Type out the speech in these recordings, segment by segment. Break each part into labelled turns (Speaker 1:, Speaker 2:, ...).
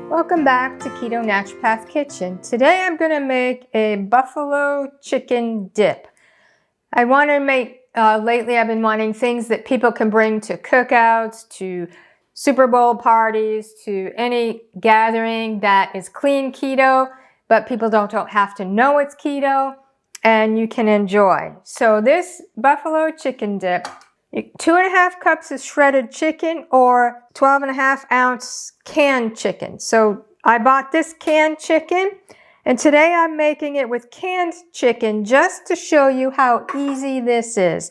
Speaker 1: Welcome back to Keto Naturopath Kitchen. Today I'm going to make a buffalo chicken dip. I want to make, lately I've been wanting things that people can bring to cookouts, to Super Bowl parties, to any gathering that is clean keto, but people don't have to know it's keto and you can enjoy. So this buffalo chicken dip, 2.5 cups of shredded chicken or 12.5-ounce canned chicken. So I bought this canned chicken and today I'm making it with canned chicken just to show you how easy this is.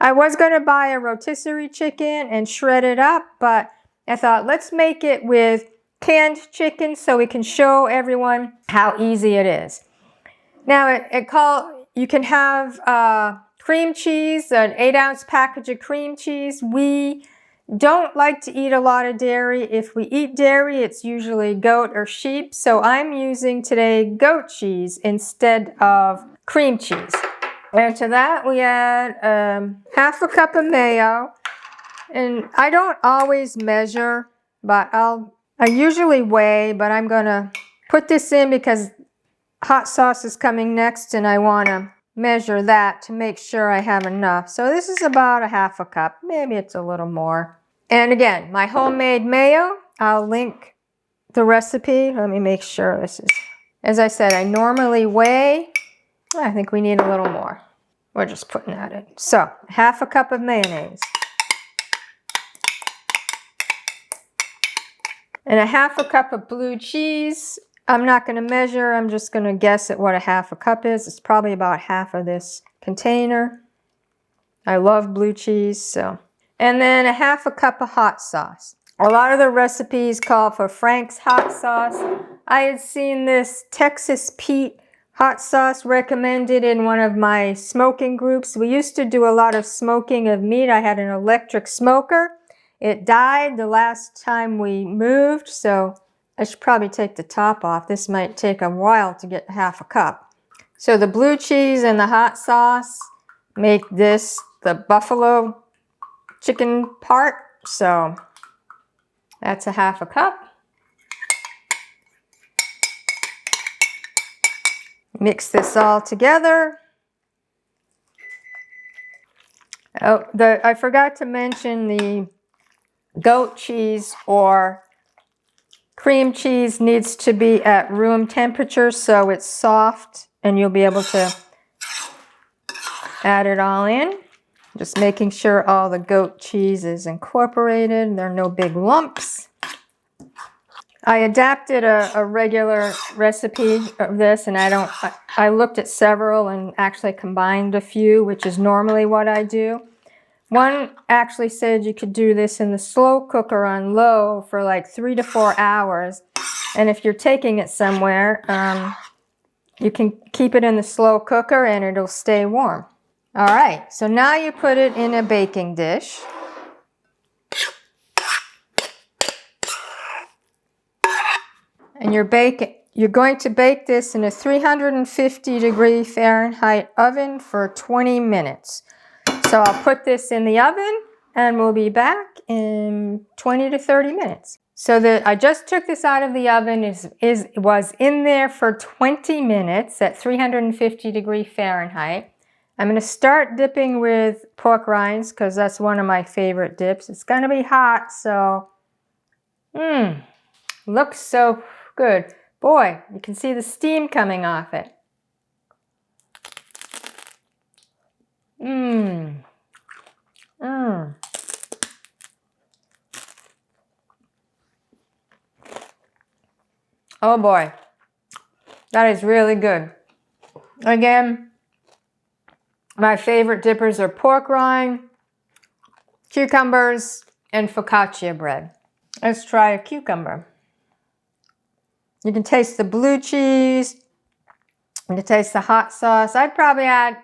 Speaker 1: I was going to buy a rotisserie chicken and shred it up, but I thought let's make it with canned chicken so we can show everyone how easy it is. Now you can have cream cheese, an 8-ounce package of cream cheese. We don't like to eat a lot of dairy. If we eat dairy, it's usually goat or sheep. So I'm using today goat cheese instead of cream cheese. And to that we add 1/2 cup of mayo. And I don't always measure, but I usually weigh, but I'm gonna put this in because hot sauce is coming next and I wanna measure that to make sure I have enough. So this is about 1/2 cup, maybe it's a little more. And again, my homemade mayo, I'll link the recipe. Let me make sure this is, as I said, I normally weigh. I think we need a little more. We're just putting that in. So 1/2 cup of mayonnaise. And 1/2 cup of blue cheese. I'm not going to measure, I'm just going to guess at what 1/2 cup is. It's probably about half of this container. I love blue cheese, so. And then 1/2 cup of hot sauce. A lot of the recipes call for Frank's hot sauce. I had seen this Texas Pete hot sauce recommended in one of my smoking groups. We used to do a lot of smoking of meat. I had an electric smoker. It died the last time we moved, so I should probably take the top off. This might take a while to get 1/2 cup. So the blue cheese and the hot sauce make this the buffalo chicken part. So that's 1/2 cup. Mix this all together. Oh, I forgot to mention the goat cheese or cream cheese needs to be at room temperature so it's soft and you'll be able to add it all in. Just making sure all the goat cheese is incorporated. There are no big lumps. I adapted a regular recipe of this and I looked at several and actually combined a few, which is normally what I do. One actually said you could do this in the slow cooker on low for like 3 to 4 hours. And if you're taking it somewhere, you can keep it in the slow cooker and it'll stay warm. All right, so now you put it in a baking dish. And you're going to bake this in a 350-degree Fahrenheit oven for 20 minutes. So I'll put this in the oven and we'll be back in 20 to 30 minutes. So I just took this out of the oven. It was in there for 20 minutes at 350-degree Fahrenheit. I'm going to start dipping with pork rinds because that's one of my favorite dips. It's going to be hot, so looks so good. Boy, you can see the steam coming off it. Oh boy, that is really good. Again, my favorite dippers are pork rind, cucumbers, and focaccia bread. Let's try a cucumber. You can taste the blue cheese. You can taste the hot sauce. I'd probably add,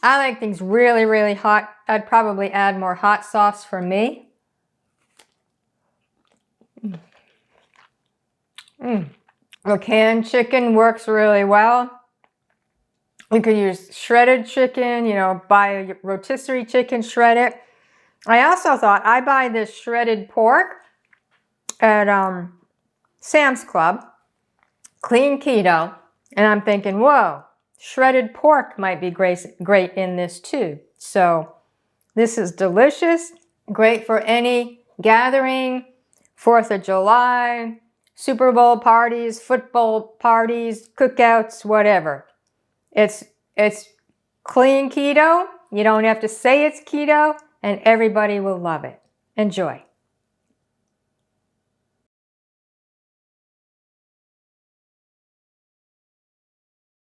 Speaker 1: I like things really, really hot. I'd probably add more hot sauce for me. The canned chicken works really well. You could use shredded chicken, buy a rotisserie chicken, shred it. I also thought I buy this shredded pork at Sam's Club, clean keto, and I'm thinking, whoa, shredded pork might be great in this too. So this is delicious, great for any gathering, 4th of July, Super Bowl parties, football parties, cookouts, whatever. It's clean keto. You don't have to say it's keto, and everybody will love it. Enjoy.